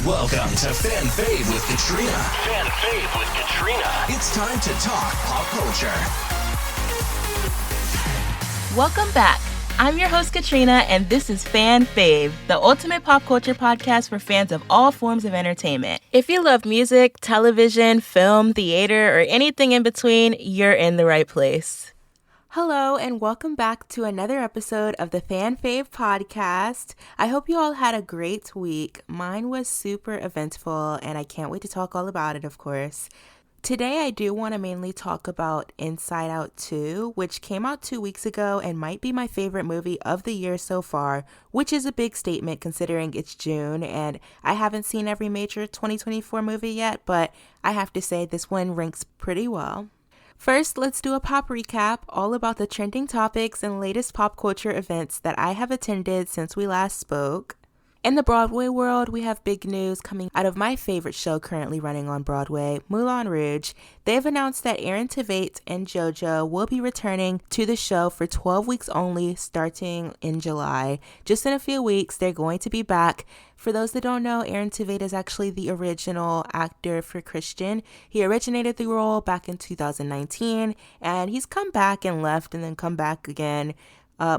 Welcome to Fan Fave with Katrina. Fan Fave with Katrina. It's time to talk pop culture. Welcome back. I'm your host, Katrina, and this is Fan Fave, the ultimate pop culture podcast for fans of all forms of entertainment. If you love music, television, film, theater, or anything in between, you're in the right place. Hello, and welcome back to another episode of the Fan Fave podcast. I hope you all had a great week. Mine was super eventful, and I can't wait to talk all about it, of course. Today, I do want to mainly talk about Inside Out 2, which came out 2 weeks ago and might be my favorite movie of the year so far, which is a big statement considering it's June, and I haven't seen every major 2024 movie yet, but I have to say this one ranks pretty well. First, let's do a pop recap all about the trending topics and latest pop culture events that I have attended since we last spoke. In the Broadway world, we have big news coming out of my favorite show currently running on Broadway, Moulin Rouge. They've announced that Aaron Tveit and Jojo will be returning to the show for 12 weeks only, starting in July. Just in a few weeks, they're going to be back. For those that don't know, Aaron Tveit is actually the original actor for Christian. He originated the role back in 2019, and he's come back and left and then come back again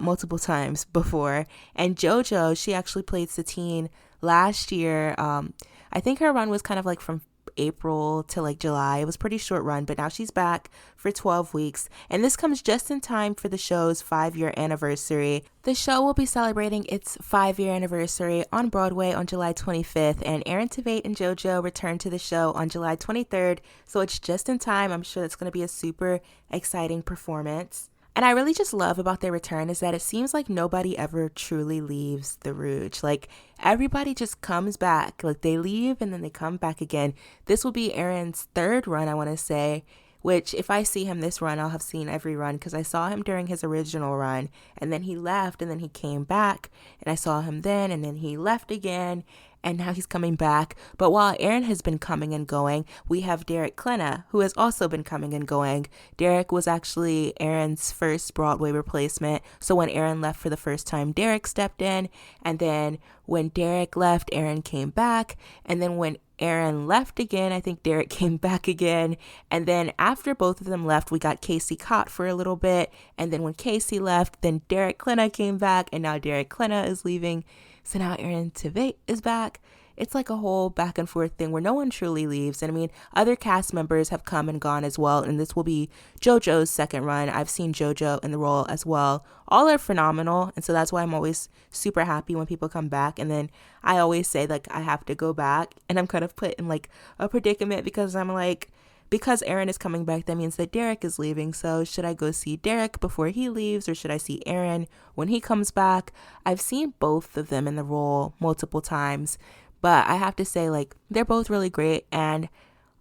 multiple times before. And Jojo, she actually played Satine last year. I think her run was kind of like from April to like July. It was a pretty short run, but now she's back for 12 weeks. And this comes just in time for the show's 5-year anniversary. The show will be celebrating its 5-year anniversary on Broadway on July 25th, and Aaron Tveit and Jojo return to the show on July 23rd. So it's just in time. I'm sure it's going to be a super exciting performance. And I really just love about their return is that it seems like nobody ever truly leaves the Rouge. Like, everybody just comes back. Like, they leave and then they come back again. This will be Aaron's third run, I want to say, which if I see him this run, I'll have seen every run because I saw him during his original run. And then he left and then he came back. And I saw him then and then he left again. And now he's coming back. But while Aaron has been coming and going, we have Derek Klena, who has also been coming and going. Derek was actually Aaron's first Broadway replacement. So when Aaron left for the first time, Derek stepped in. And then when Derek left, Aaron came back. And then when Aaron left again, I think Derek came back again. And then after both of them left, we got Casey Cott for a little bit. And then when Casey left, then Derek Klena came back. And now Derek Klena is leaving. So now Aaron Tveit is back. It's like a whole back and forth thing where no one truly leaves. And I mean, other cast members have come and gone as well. And this will be Jojo's second run. I've seen Jojo in the role as well. All are phenomenal. And so that's why I'm always super happy when people come back. And then I always say, like, I have to go back. And I'm kind of put in like a predicament because I'm like, because Aaron is coming back, that means that Derek is leaving. So should I go see Derek before he leaves, or should I see Aaron when he comes back? I've seen both of them in the role multiple times, but I have to say, like, they're both really great. And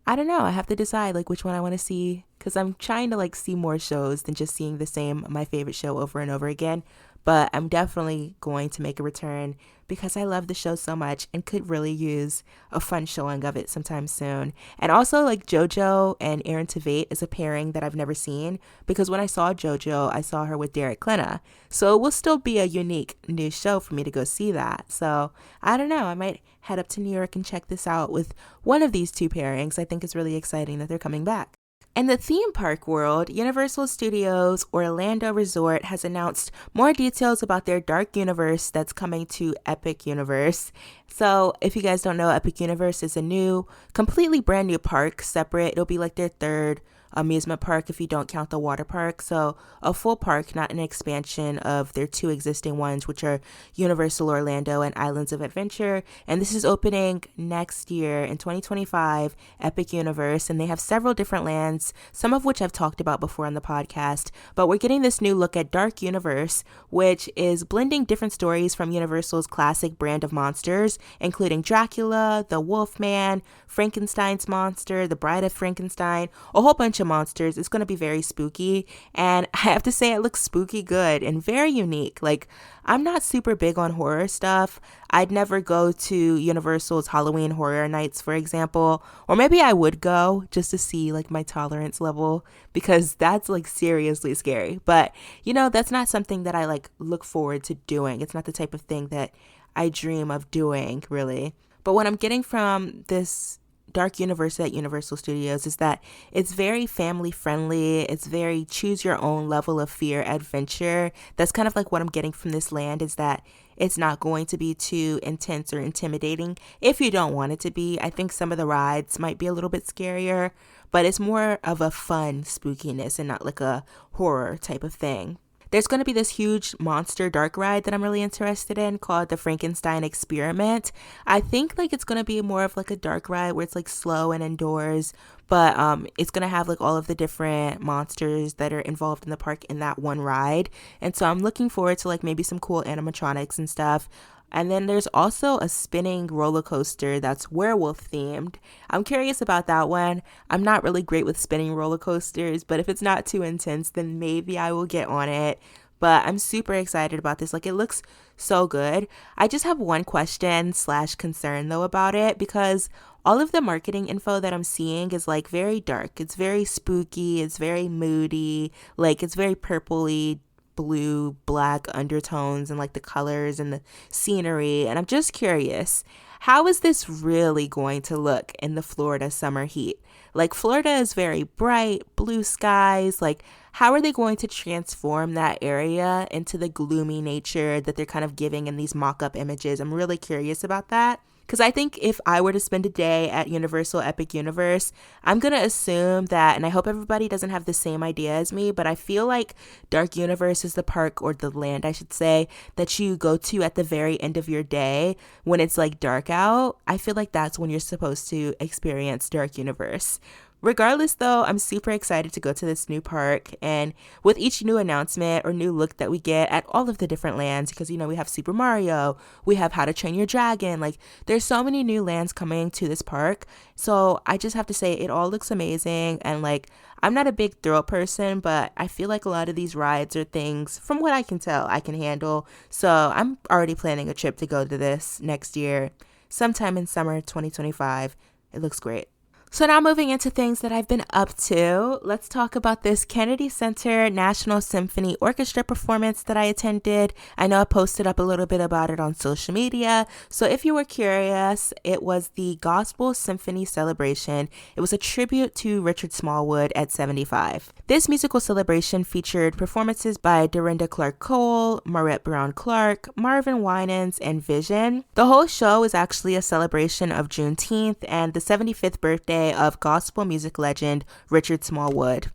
I don't know, I have to decide like which one I want to see, because I'm trying to like see more shows than just seeing the same, my favorite show over and over again. But I'm definitely going to make a return because I love the show so much and could really use a fun showing of it sometime soon. And also, like, Jojo and Aaron Tveit is a pairing that I've never seen, because when I saw Jojo, I saw her with Derek Klena. So it will still be a unique new show for me to go see that. So I don't know, I might head up to New York and check this out with one of these two pairings. I think it's really exciting that they're coming back. In the theme park world, Universal Studios Orlando Resort has announced more details about their dark universe that's coming to Epic Universe. So if you guys don't know, Epic Universe is a new, completely brand new park, separate. It'll be like their third amusement park if you don't count the water park. So a full park, not an expansion of their two existing ones, which are Universal Orlando and Islands of Adventure. And this is opening next year in 2025, Epic Universe. And they have several different lands, some of which I've talked about before on the podcast. But we're getting this new look at Dark Universe, which is blending different stories from Universal's classic brand of monsters, including Dracula, the Wolfman, Frankenstein's monster, the Bride of Frankenstein, a whole bunch of monsters. It's going to be very spooky, and I have to say it looks spooky good and very unique. Like, I'm not super big on horror stuff. I'd never go to Universal's Halloween Horror Nights, for example, or maybe I would go just to see like my tolerance level, because that's like seriously scary. But you know, that's not something that I like look forward to doing. It's not the type of thing that I dream of doing, really. But what I'm getting from this Dark Universe at Universal Studios is that it's very family friendly. It's very choose your own level of fear adventure. That's kind of like what I'm getting from this land, is that it's not going to be too intense or intimidating if you don't want it to be. I think some of the rides might be a little bit scarier, but it's more of a fun spookiness and not like a horror type of thing. There's going to be this huge monster dark ride that I'm really interested in called the Frankenstein Experiment. I think like it's going to be more of like a dark ride where it's like slow and indoors, but it's going to have like all of the different monsters that are involved in the park in that one ride. And so I'm looking forward to like maybe some cool animatronics and stuff. And then there's also a spinning roller coaster that's werewolf themed. I'm curious about that one. I'm not really great with spinning roller coasters, but if it's not too intense, then maybe I will get on it. But I'm super excited about this. Like, it looks so good. I just have one question / concern though about it, because all of the marketing info that I'm seeing is like very dark. It's very spooky. It's very moody. Like, it's very purpley, blue, black undertones and like the colors and the scenery. And I'm just curious, how is this really going to look in the Florida summer heat? Like, Florida is very bright, blue skies. Like, how are they going to transform that area into the gloomy nature that they're kind of giving in these mock-up images? I'm really curious about that. Because I think if I were to spend a day at Universal Epic Universe, I'm going to assume that, and I hope everybody doesn't have the same idea as me, but I feel like Dark Universe is the park, or the land, I should say, that you go to at the very end of your day when it's like dark out. I feel like that's when you're supposed to experience Dark Universe. Regardless, though, I'm super excited to go to this new park, and with each new announcement or new look that we get at all of the different lands, because, you know, we have Super Mario, we have How to Train Your Dragon, like, there's so many new lands coming to this park, so I just have to say it all looks amazing. And like, I'm not a big thrill person, but I feel like a lot of these rides are things, from what I can tell, I can handle, so I'm already planning a trip to go to this next year, sometime in summer 2025. It looks great. So now moving into things that I've been up to, let's talk about this Kennedy Center National Symphony Orchestra performance that I attended. I know I posted up a little bit about it on social media, so if you were curious, it was the Gospel Symphony Celebration. It was a tribute to Richard Smallwood at 75. This musical celebration featured performances by Dorinda Clark Cole, Maurette Brown Clark, Marvin Winans, and Vision. The whole show is actually a celebration of Juneteenth and the 75th birthday of gospel music legend Richard Smallwood.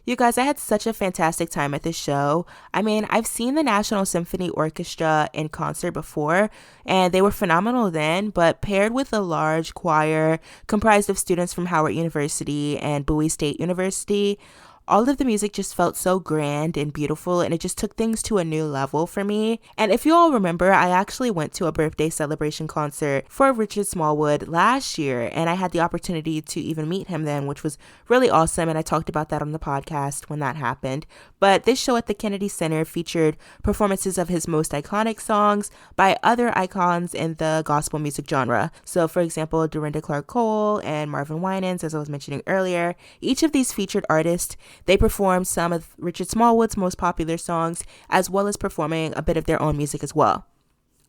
You guys, I had such a fantastic time at this show. I mean, I've seen the National Symphony Orchestra in concert before, and they were phenomenal then, but paired with a large choir comprised of students from Howard University and Bowie State University, all of the music just felt so grand and beautiful, and it just took things to a new level for me. And if you all remember, I actually went to a birthday celebration concert for Richard Smallwood last year, and I had the opportunity to even meet him then, which was really awesome, and I talked about that on the podcast when that happened. But this show at the Kennedy Center featured performances of his most iconic songs by other icons in the gospel music genre. So, for example, Dorinda Clark Cole and Marvin Winans, as I was mentioning earlier. Each of these featured artists, they performed some of Richard Smallwood's most popular songs, as well as performing a bit of their own music as well.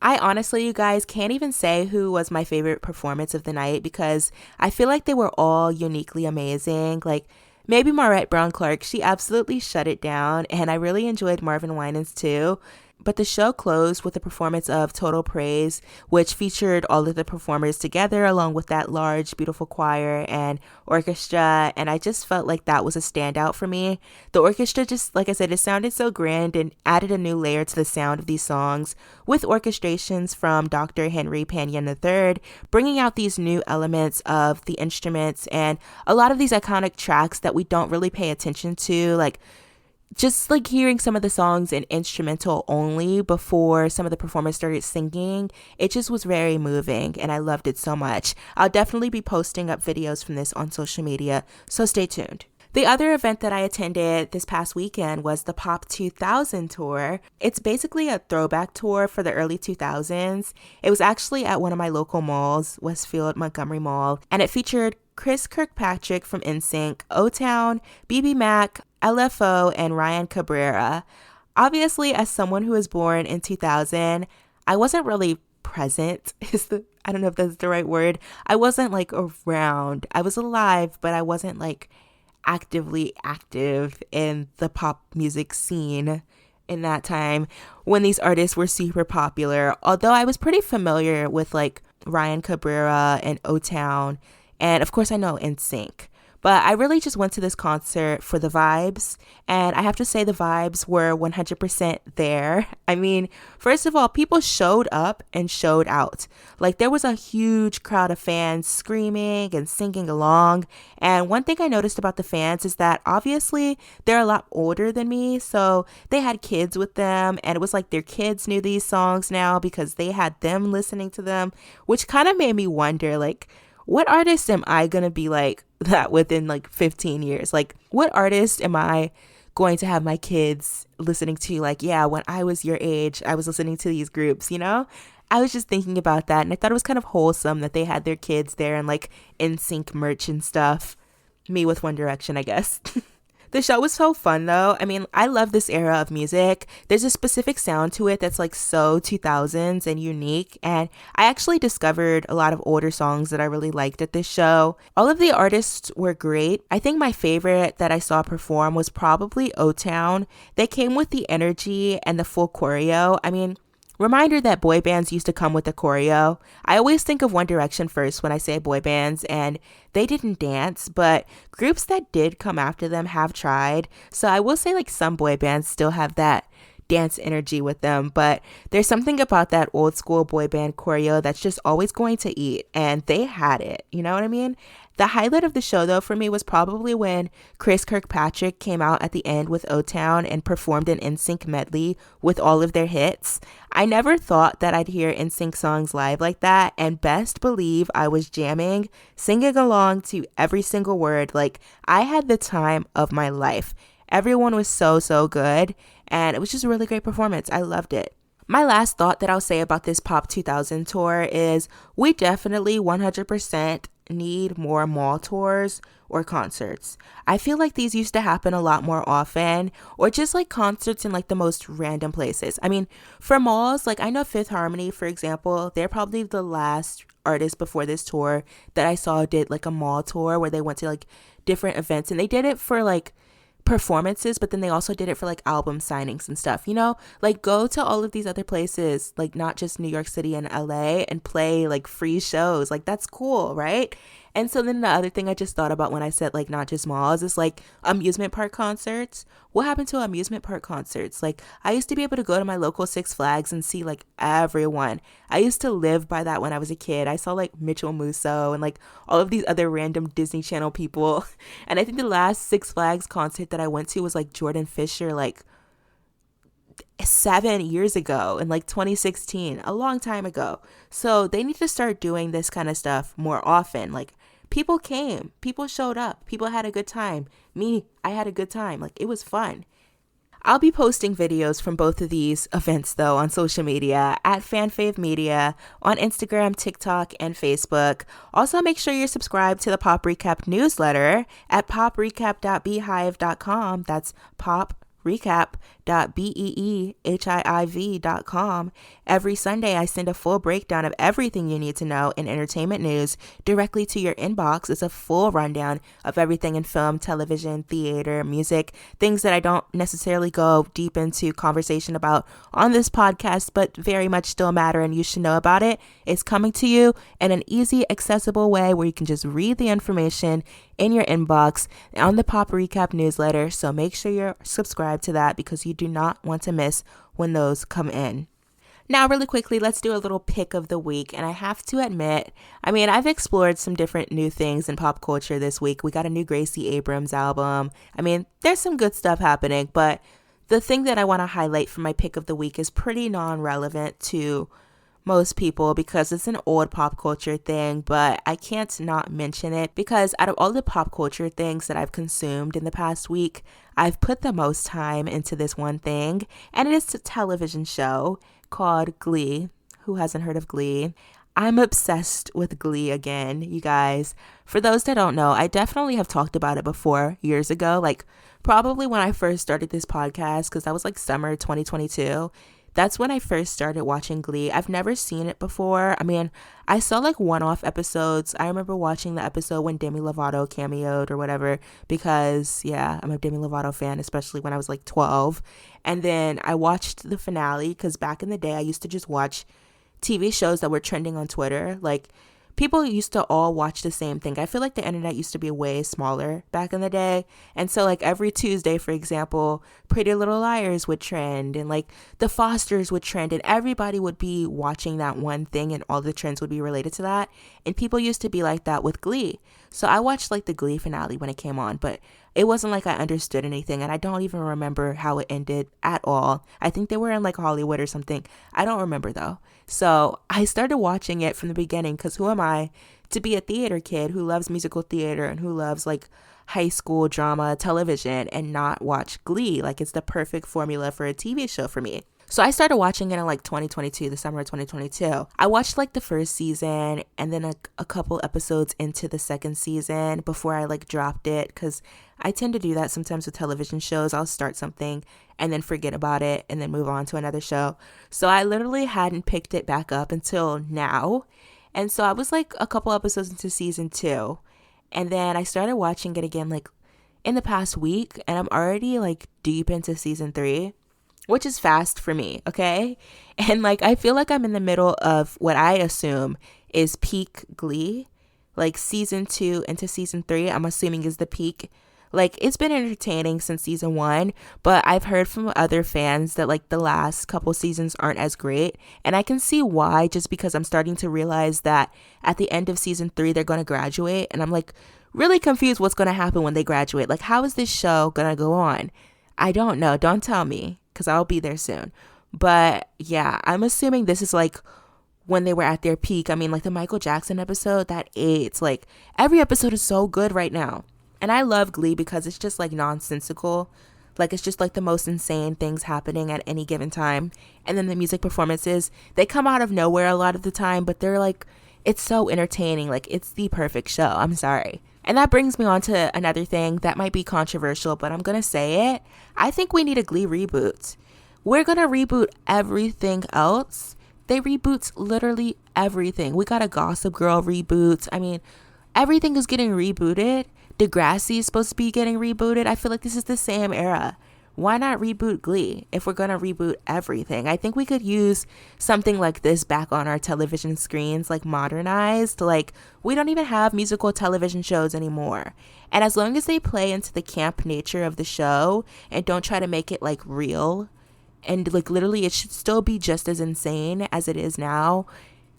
I honestly, you guys, can't even say who was my favorite performance of the night, because I feel like they were all uniquely amazing. Like, maybe Maurette Brown Clark, she absolutely shut it down, and I really enjoyed Marvin Winans too. But the show closed with a performance of Total Praise, which featured all of the performers together along with that large, beautiful choir and orchestra, and I just felt like that was a standout for me. The orchestra just, like I said, it sounded so grand and added a new layer to the sound of these songs, with orchestrations from Dr. Henry Panyan III, bringing out these new elements of the instruments and a lot of these iconic tracks that we don't really pay attention to, like just like hearing some of the songs in instrumental only before some of the performers started singing. It just was very moving, and I loved it so much. I'll definitely be posting up videos from this on social media, so stay tuned. The other event that I attended this past weekend was the Pop 2000 tour. It's basically a throwback tour for the early 2000s. It was actually at one of my local malls, Westfield Montgomery Mall, and it featured Chris Kirkpatrick from NSYNC, O-Town, BBMAK, LFO, and Ryan Cabrera. Obviously, as someone who was born in 2000, I wasn't really present, I don't know if that's the right word. I wasn't like around. I was alive, but I wasn't like actively active in the pop music scene in that time when these artists were super popular. Although I was pretty familiar with like Ryan Cabrera and O-Town, and of course I know NSYNC. But I really just went to this concert for the vibes, and I have to say the vibes were 100% there. I mean, first of all, people showed up and showed out. Like, there was a huge crowd of fans screaming and singing along. And one thing I noticed about the fans is that obviously they're a lot older than me, so they had kids with them, and it was like their kids knew these songs now because they had them listening to them, which kind of made me wonder, like, what artist am I going to be like that within like 15 years? Like, what artist am I going to have my kids listening to? Like, yeah, when I was your age, I was listening to these groups, you know? I was just thinking about that, and I thought it was kind of wholesome that they had their kids there and like NSYNC merch and stuff. Me with One Direction, I guess. The show was so fun though. I mean, I love this era of music. There's a specific sound to it that's like so 2000s and unique. And I actually discovered a lot of older songs that I really liked at this show. All of the artists were great. I think my favorite that I saw perform was probably O-Town. They came with the energy and the full choreo. I mean, reminder that boy bands used to come with a choreo. I always think of One Direction first when I say boy bands, and they didn't dance, but groups that did come after them have tried. So I will say like some boy bands still have that dance energy with them, but there's something about that old school boy band choreo that's just always going to eat, and they had it. You know what I mean? The highlight of the show, though, for me was probably when Chris Kirkpatrick came out at the end with O-Town and performed an NSYNC medley with all of their hits. I never thought that I'd hear NSYNC songs live like that, and best believe I was jamming, singing along to every single word. Like, I had the time of my life. Everyone was so good, and it was just a really great performance. I loved it. My last thought that I'll say about this Pop 2000 tour is we definitely 100% need more mall tours or concerts. I feel like these used to happen a lot more often, or just like concerts in like the most random places. I mean, for malls, like I know Fifth Harmony, for example, they're probably the last artist before this tour that I saw did like a mall tour where they went to like different events, and they did it for like performances, but then they also did it for like album signings and stuff, you know? Like, go to all of these other places, like not just New York City and LA, and play like free shows. Like, that's cool, right? And so then the other thing I just thought about when I said like not just malls is like amusement park concerts. What happened to amusement park concerts? Like, I used to be able to go to my local Six Flags and see like everyone. I used to live by that when I was a kid. I saw like Mitchell Musso and like all of these other random Disney Channel people. And I think the last Six Flags concert that I went to was like Jordan Fisher, like 7 years ago in like 2016, a long time ago. So they need to start doing this kind of stuff more often. Like, people came, people showed up, people had a good time. Me, I had a good time. Like, it was fun. I'll be posting videos from both of these events though on social media at Fan Fave Media on Instagram, TikTok, and Facebook. Also, make sure you're subscribed to the Pop Recap newsletter at poprecap.beehive.com. That's poprecap.beehive.com. Every Sunday, I send a full breakdown of everything you need to know in entertainment news directly to your inbox. It's a full rundown of everything in film, television, theater, music, things that I don't necessarily go deep into conversation about on this podcast, but very much still matter and you should know about it. It's coming to you in an easy, accessible way where you can just read the information in your inbox on the Pop Recap newsletter. So make sure you're subscribed to that because you do not want to miss when those come in. Now, really quickly, let's do a little pick of the week. And I have to admit, I mean, I've explored some different new things in pop culture this week. We got a new Gracie Abrams album. I mean, there's some good stuff happening, but the thing that I want to highlight for my pick of the week is pretty non-relevant to most people because it's an old pop culture thing, but I can't not mention it because out of all the pop culture things that I've consumed in the past week, I've put the most time into this one thing, and it is a television show called Glee. Who hasn't heard of Glee? I'm obsessed with Glee again, you guys. For those that don't know, I definitely have talked about it before years ago, like probably when I first started this podcast, because that was like summer 2022. That's when I first started watching Glee. I've never seen it before. I mean, I saw like one-off episodes. I remember watching the episode when Demi Lovato cameoed or whatever because, yeah, I'm a Demi Lovato fan, especially when I was like 12. And then I watched the finale because back in the day, I used to just watch TV shows that were trending on Twitter. Like, people used to all watch the same thing. I feel like the internet used to be way smaller back in the day. And so like every Tuesday, for example, Pretty Little Liars would trend and like The Fosters would trend and everybody would be watching that one thing and all the trends would be related to that. And people used to be like that with Glee. So I watched like the Glee finale when it came on, but it wasn't like I understood anything and I don't even remember how it ended at all. I think they were in like Hollywood or something. I don't remember though. So I started watching it from the beginning because who am I to be a theater kid who loves musical theater and who loves like high school drama television and not watch Glee? Like it's the perfect formula for a TV show for me. So I started watching it in like 2022, the summer of 2022. I watched like the first season and then a couple episodes into the second season before I like dropped it because I tend to do that sometimes with television shows. I'll start something and then forget about it and then move on to another show. So I literally hadn't picked it back up until now. And so I was like a couple episodes into season 2. And then I started watching it again like in the past week and I'm already like deep into season 3. Which is fast for me, okay? And like I feel like I'm in the middle of what I assume is peak Glee. Like season 2 into season 3, I'm assuming is the peak. Like it's been entertaining since season 1, but I've heard from other fans that like the last couple seasons aren't as great. And I can see why, just because I'm starting to realize that at the end of season 3, they're going to graduate. And I'm like really confused what's going to happen when they graduate. Like how is this show going to go on? I don't know. Don't tell me. Because I'll be there soon. But yeah, I'm assuming this is like when they were at their peak. I mean, like the Michael Jackson episode, that AIDS, like every episode is so good right now. And I love Glee because it's just like nonsensical. Like it's just like the most insane things happening at any given time. And then the music performances, they come out of nowhere a lot of the time, but they're like, it's so entertaining. Like it's the perfect show. I'm sorry. And that brings me on to another thing that might be controversial, but I'm going to say it. I think we need a Glee reboot. We're going to reboot everything else. They reboot literally everything. We got a Gossip Girl reboot. I mean, everything is getting rebooted. Degrassi is supposed to be getting rebooted. I feel like this is the same era. Why not reboot Glee if we're going to reboot everything? I think we could use something like this back on our television screens, like modernized. Like, we don't even have musical television shows anymore. And as long as they play into the camp nature of the show and don't try to make it like real and like literally it should still be just as insane as it is now,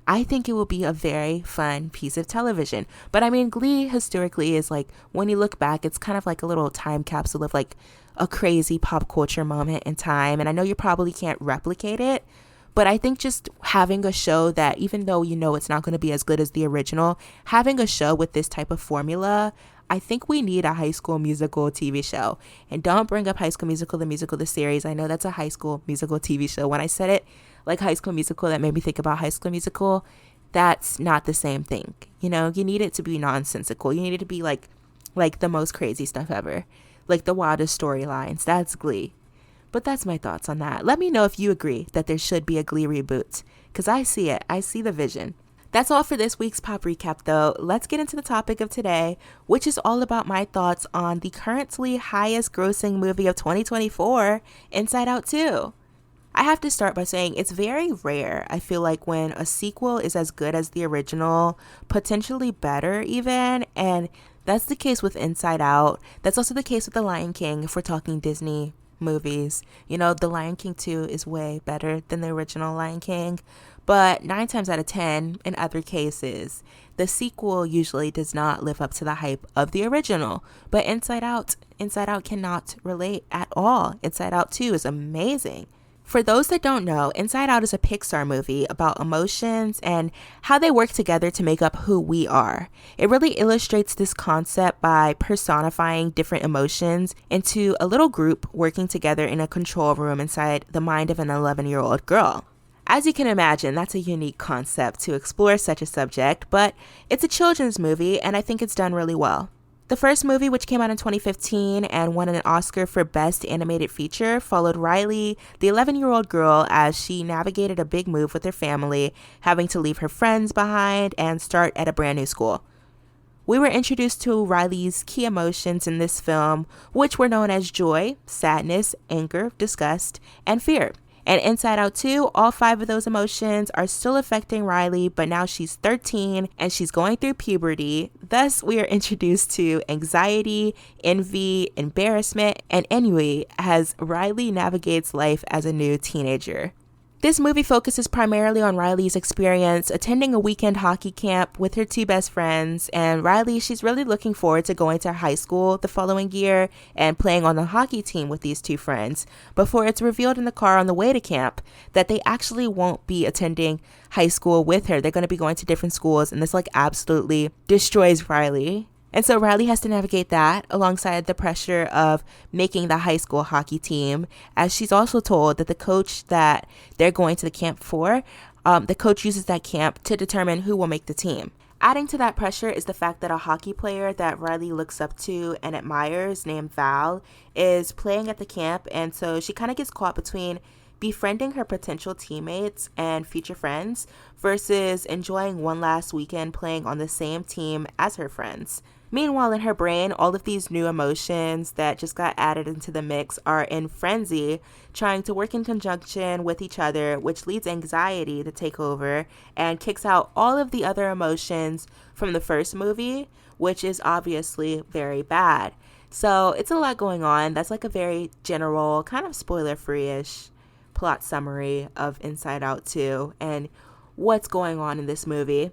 I think it will be a very fun piece of television. But I mean, Glee historically is like, when you look back, it's kind of like a little time capsule of like a crazy pop culture moment in time. And I know you probably can't replicate it, but I think just having a show that, even though you know it's not going to be as good as the original, having a show with this type of formula, I think we need a High School Musical TV show. And don't bring up High School Musical, the series. I know that's a High School Musical TV show. When I said it like High School Musical, that made me think about High School Musical. That's not the same thing. You know, you need it to be nonsensical. You need it to be like the most crazy stuff ever. Like the wildest storylines. That's Glee. But that's my thoughts on that. Let me know if you agree that there should be a Glee reboot, because I see it. I see the vision. That's all for this week's Pop Recap, though. Let's get into the topic of today, which is all about my thoughts on the currently highest grossing movie of 2024, Inside Out 2. I have to start by saying it's very rare, I feel like, when a sequel is as good as the original, potentially better even, and that's the case with Inside Out. That's also the case with The Lion King if we're talking Disney movies. You know, The Lion King 2 is way better than the original Lion King. But 9 times out of 10, in other cases, the sequel usually does not live up to the hype of the original. But Inside Out cannot relate at all. Inside Out 2 is amazing. For those that don't know, Inside Out is a Pixar movie about emotions and how they work together to make up who we are. It really illustrates this concept by personifying different emotions into a little group working together in a control room inside the mind of an 11-year-old girl. As you can imagine, that's a unique concept to explore such a subject, but it's a children's movie and I think it's done really well. The first movie, which came out in 2015 and won an Oscar for Best Animated Feature, followed Riley, the 11-year-old girl, as she navigated a big move with her family, having to leave her friends behind and start at a brand new school. We were introduced to Riley's key emotions in this film, which were known as joy, sadness, anger, disgust, and fear. And Inside Out 2, all 5 of those emotions are still affecting Riley, but now she's 13 and she's going through puberty. Thus, we are introduced to anxiety, envy, embarrassment, and ennui as Riley navigates life as a new teenager. This movie focuses primarily on Riley's experience attending a weekend hockey camp with her 2 best friends, and Riley, she's really looking forward to going to high school the following year and playing on the hockey team with these 2 friends, before it's revealed in the car on the way to camp that they actually won't be attending high school with her. They're going to be going to different schools, and this absolutely destroys Riley. And so Riley has to navigate that alongside the pressure of making the high school hockey team, as she's also told that the coach that they're going to the camp for, the coach uses that camp to determine who will make the team. Adding to that pressure is the fact that a hockey player that Riley looks up to and admires, named Val, is playing at the camp, and so she kind of gets caught between befriending her potential teammates and future friends versus enjoying one last weekend playing on the same team as her friends. Meanwhile, in her brain, all of these new emotions that just got added into the mix are in frenzy, trying to work in conjunction with each other, which leads anxiety to take over and kicks out all of the other emotions from the first movie, which is obviously very bad. So it's a lot going on. That's a very general, kind of spoiler-free-ish plot summary of Inside Out 2 and what's going on in this movie.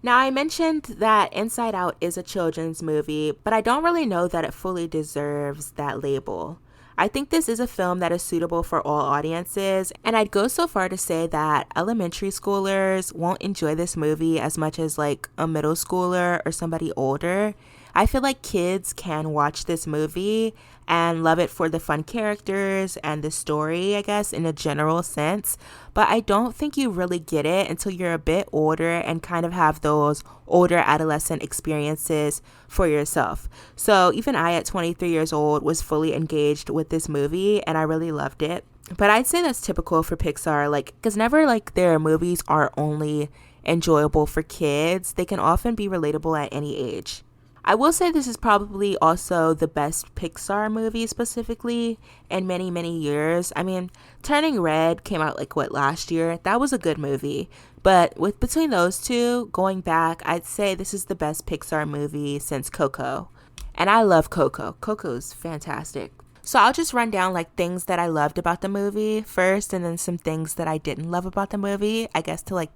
Now, I mentioned that Inside Out is a children's movie, but I don't really know that it fully deserves that label. I think this is a film that is suitable for all audiences, and I'd go so far to say that elementary schoolers won't enjoy this movie as much as a middle schooler or somebody older. I feel like kids can watch this movie and love it for the fun characters and the story, I guess, in a general sense. But I don't think you really get it until you're a bit older and kind of have those older adolescent experiences for yourself. So even I, at 23 years old, was fully engaged with this movie and I really loved it. But I'd say that's typical for Pixar, because never their movies are only enjoyable for kids. They can often be relatable at any age. I will say this is probably also the best Pixar movie specifically in many, many years. I mean, Turning Red came out last year? That was a good movie. But between those two, going back, I'd say this is the best Pixar movie since Coco. And I love Coco. Coco's fantastic. So I'll just run down things that I loved about the movie first, and then some things that I didn't love about the movie, I guess, to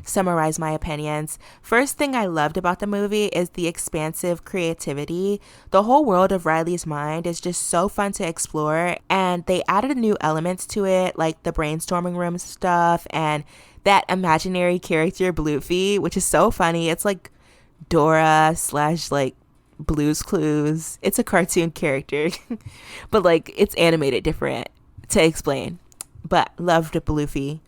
summarize my opinions. First thing I loved about the movie is the expansive creativity. The whole world of Riley's mind is just so fun to explore, and they added new elements to it, like the brainstorming room stuff and that imaginary character Bluefy, which is so funny. It's Dora / Blue's Clues. It's a cartoon character, but it's animated different to explain. But loved Bluefy.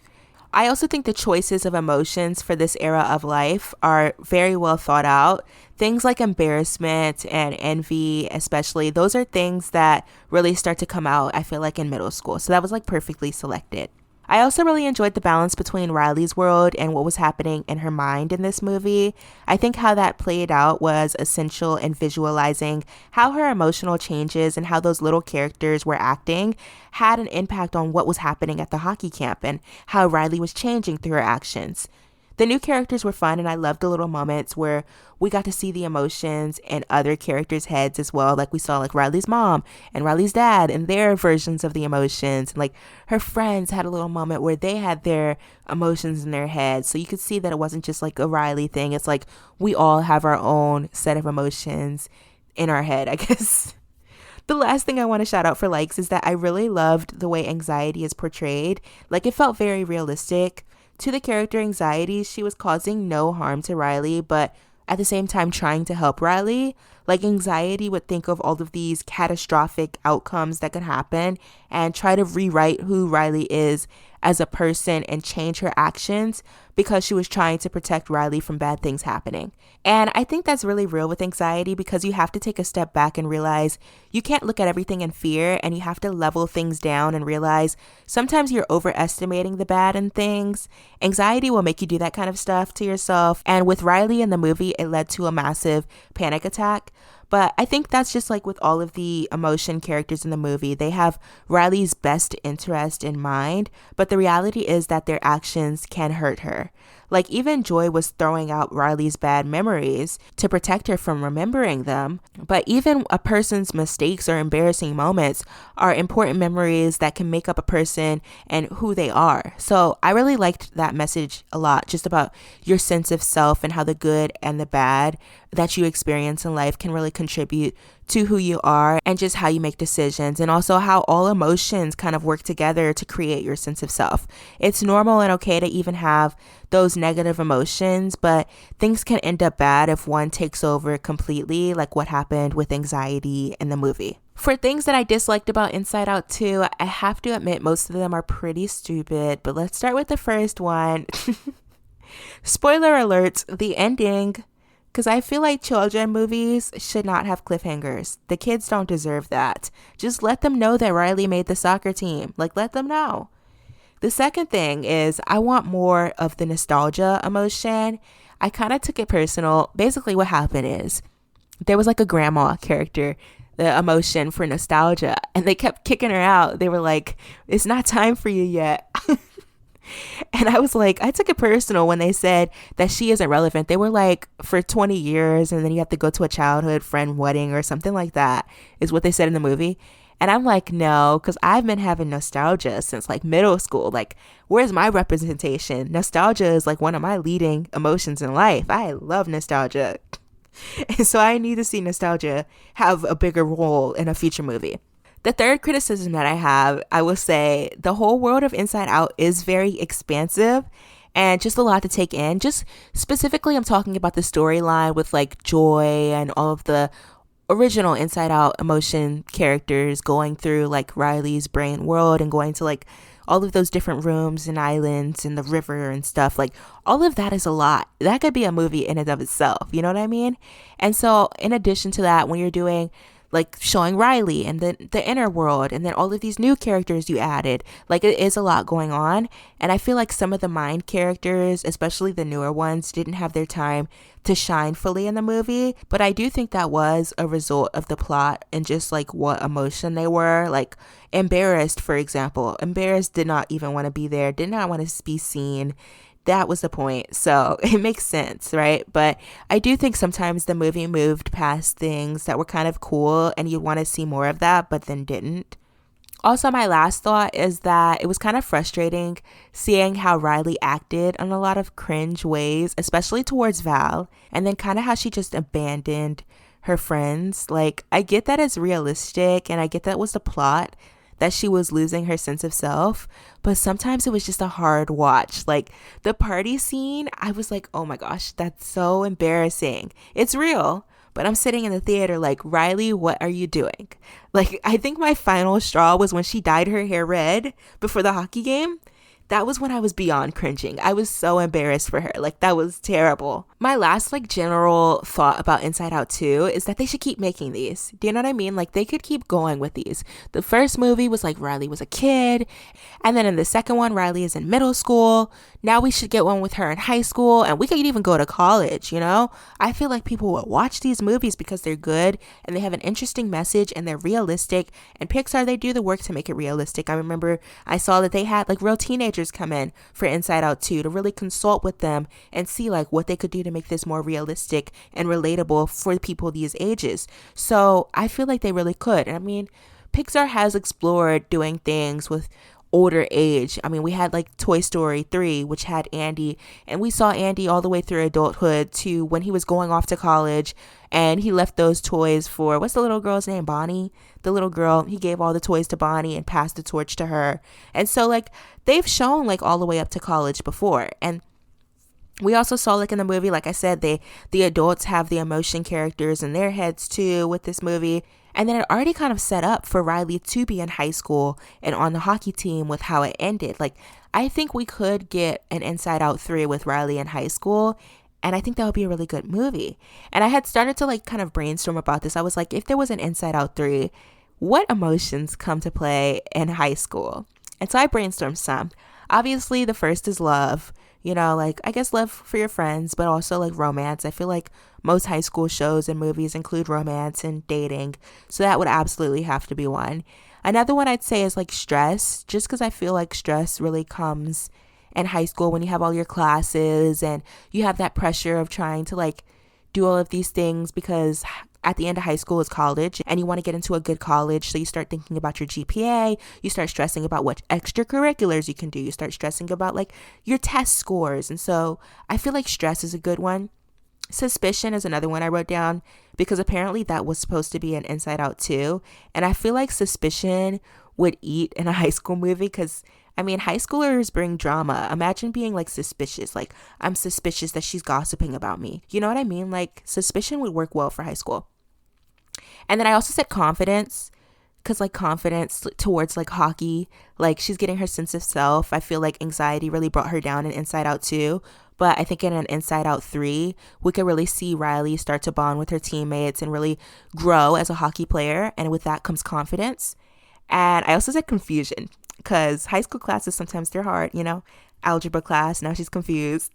I also think the choices of emotions for this era of life are very well thought out. Things like embarrassment and envy, especially, those are things that really start to come out, I feel in middle school. So that was perfectly selected. I also really enjoyed the balance between Riley's world and what was happening in her mind in this movie. I think how that played out was essential in visualizing how her emotional changes and how those little characters were acting had an impact on what was happening at the hockey camp and how Riley was changing through her actions. The new characters were fun, and I loved the little moments where we got to see the emotions in other characters' heads as well. We saw Riley's mom and Riley's dad and their versions of the emotions. And her friends had a little moment where they had their emotions in their heads. So you could see that it wasn't just a Riley thing. It's we all have our own set of emotions in our head, I guess. The last thing I want to shout out for likes is that I really loved the way anxiety is portrayed. It felt very realistic. To the character Anxiety, she was causing no harm to Riley, but at the same time trying to help Riley. Like anxiety would think of all of these catastrophic outcomes that could happen and try to rewrite who Riley is as a person and change her actions because she was trying to protect Riley from bad things happening. And I think that's really real with anxiety because you have to take a step back and realize you can't look at everything in fear, and you have to level things down and realize sometimes you're overestimating the bad in things. Anxiety will make you do that kind of stuff to yourself. And with Riley in the movie, it led to a massive panic attack. But I think that's just like with all of the emotion characters in the movie. They have Riley's best interest in mind, but the reality is that their actions can hurt her. Like even Joy was throwing out Riley's bad memories to protect her from remembering them. But even a person's mistakes or embarrassing moments are important memories that can make up a person and who they are. So I really liked that message a lot, just about your sense of self and how the good and the bad that you experience in life can really contribute to who you are and just how you make decisions, and also how all emotions kind of work together to create your sense of self. It's normal and okay to even have those negative emotions, but things can end up bad if one takes over completely, like what happened with anxiety in the movie. For things that I disliked about Inside Out 2, I have to admit most of them are pretty stupid, but let's start with the first one. Spoiler alert, the ending. Because I feel like children movies should not have cliffhangers. The kids don't deserve that. Just let them know that Riley made the soccer team. Like, let them know. The second thing is I want more of the nostalgia emotion. I kind of took it personal. Basically what happened is there was like a grandma character, the emotion for nostalgia, and they kept kicking her out. They were like, it's not time for you yet. And I was like, I took it personal when they said that she isn't relevant. They were like, for 20 years, and then you have to go to a childhood friend wedding or something like that, is what they said in the movie. And I'm like, no, because I've been having nostalgia since like middle school. Like, where's my representation? Nostalgia is like one of my leading emotions in life. I love nostalgia. And so I need to see nostalgia have a bigger role in a future movie. The third criticism that I have, I will say the whole world of Inside Out is very expansive and just a lot to take in. Just specifically, I'm talking about the storyline with like Joy and all of the original Inside Out emotion characters going through like Riley's brain world and going to like all of those different rooms and islands and the river and stuff. Like all of that is a lot. That could be a movie in and of itself. You know what I mean? And so in addition to that, when you're doing like showing Riley and then the inner world and then all of these new characters you added, like it is a lot going on. And I feel like some of the mind characters, especially the newer ones, didn't have their time to shine fully in the movie. But I do think that was a result of the plot and just like what emotion they were. Like Embarrassed, for example. Embarrassed did not even want to be there, did not want to be seen. That was the point. So it makes sense, right? But I do think sometimes the movie moved past things that were kind of cool and you want to see more of that, but then didn't. Also, my last thought is that it was kind of frustrating seeing how Riley acted in a lot of cringe ways, especially towards Val, and then kind of how she just abandoned her friends. Like, I get that it's realistic and I get that was the plot, that she was losing her sense of self, but sometimes it was just a hard watch. Like the party scene, I was like, oh my gosh, that's so embarrassing. It's real, but I'm sitting in the theater like, Riley, what are you doing? Like, I think my final straw was when she dyed her hair red before the hockey game. That was when I was beyond cringing. I was so embarrassed for her. Like, that was terrible. My last, like, general thought about Inside Out 2 is that they should keep making these. Do you know what I mean? Like, they could keep going with these. The first movie was like Riley was a kid. And then in the second one, Riley is in middle school. Now we should get one with her in high school. And we could even go to college, you know? I feel like people will watch these movies because they're good and they have an interesting message and they're realistic. And Pixar, they do the work to make it realistic. I remember I saw that they had, like, real teenagers come in for Inside Out 2 to really consult with them and see like what they could do to make this more realistic and relatable for people these ages. So I feel like they really could. And I mean, Pixar has explored doing things with older age. I mean, we had like Toy Story 3, which had Andy, and we saw Andy all the way through adulthood to when he was going off to college and he left those toys for, what's the little girl's name? Bonnie. The little girl, he gave all the toys to Bonnie and passed the torch to her. And so like they've shown like all the way up to college before. And We also saw, like, in the movie, like I said, the adults have the emotion characters in their heads too with this movie. And then it already kind of set up for Riley to be in high school and on the hockey team with how it ended. Like, I think we could get an Inside Out 3 with Riley in high school. And I think that would be a really good movie. And I had started to, like, kind of brainstorm about this. I was like, if there was an Inside Out 3, what emotions come to play in high school? And so I brainstormed some. Obviously, the first is love. You know, like, I guess love for your friends, but also, like, romance. I feel like most high school shows and movies include romance and dating. So that would absolutely have to be one. Another one I'd say is, like, stress, just because I feel like stress really comes in high school when you have all your classes and you have that pressure of trying to, like, do all of these things, because at the end of high school is college and you want to get into a good college. So you start thinking about your GPA, you start stressing about what extracurriculars you can do, you start stressing about, like, your test scores. And so I feel like stress is a good one. Suspicion is another one I wrote down, because apparently that was supposed to be an Inside Out 2. And I feel like suspicion would eat in a high school movie, because I mean, high schoolers bring drama. Imagine being, like, suspicious. Like, I'm suspicious that she's gossiping about me. You know what I mean? Like, suspicion would work well for high school. And then I also said confidence, because, like, confidence towards, like, hockey. Like, she's getting her sense of self. I feel like anxiety really brought her down in Inside Out 2. But I think in an Inside Out 3, we could really see Riley start to bond with her teammates and really grow as a hockey player. And with that comes confidence. And I also said confusion, because high school classes, sometimes they're hard, you know, algebra class, now she's confused.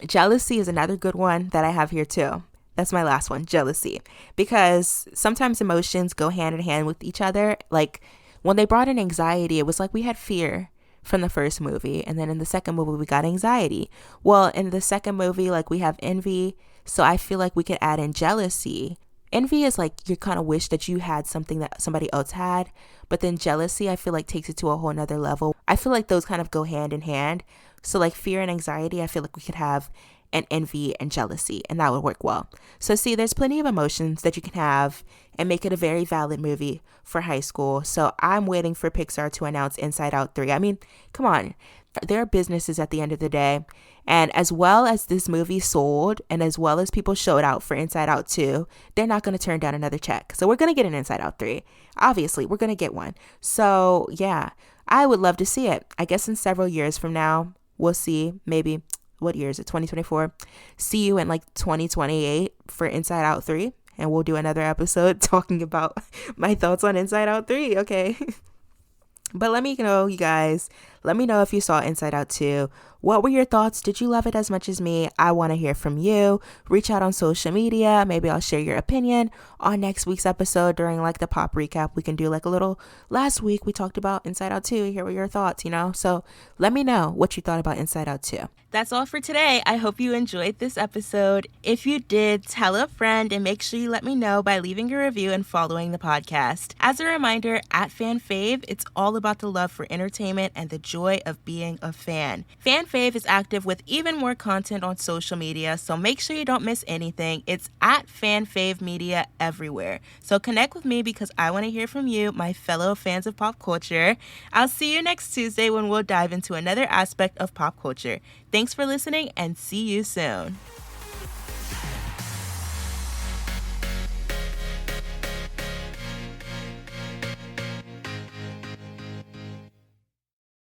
Jealousy is another good one that I have here too. That's my last one, jealousy, because sometimes emotions go hand in hand with each other. Like, when they brought in anxiety, it was like we had fear from the first movie, and then in the second movie we got anxiety. Well, in the second movie, like, we have envy, so I feel like we could add in jealousy. Envy is like you kind of wish that you had something that somebody else had, but then jealousy, I feel like, takes it to a whole nother level. I feel like those kind of go hand in hand. So, like, fear and anxiety, I feel like we could have an envy and jealousy, and that would work well. So see, there's plenty of emotions that you can have and make it a very valid movie for high school. So I'm waiting for Pixar to announce Inside Out 3. I mean, come on. They're businesses at the end of the day. And as well as this movie sold, and as well as people showed out for Inside Out 2, they're not going to turn down another check. So we're going to get an Inside Out 3. Obviously, we're going to get one. So yeah, I would love to see it. I guess in several years from now, we'll see. Maybe, what year is it? 2024. See you in, like, 2028 for Inside Out 3. And we'll do another episode talking about my thoughts on Inside Out 3. Okay. But let me know, you guys. Let me know if you saw Inside Out 2. What were your thoughts? Did you love it as much as me? I want to hear from you. Reach out on social media. Maybe I'll share your opinion on next week's episode during, like, the pop recap. We can do, like, a little, last week we talked about Inside Out 2. Here were your thoughts, you know? So let me know what you thought about Inside Out 2. That's all for today. I hope you enjoyed this episode. If you did, tell a friend and make sure you let me know by leaving a review and following the podcast. As a reminder, at Fan Fave, it's all about the love for entertainment and the joy of being a fan. Fan Fave is active with even more content on social media, so make sure you don't miss anything. It's at Fan Fave Media everywhere. So connect with me because I want to hear from you, my fellow fans of pop culture. I'll see you next Tuesday when we'll dive into another aspect of pop culture. Thanks for listening and see you soon.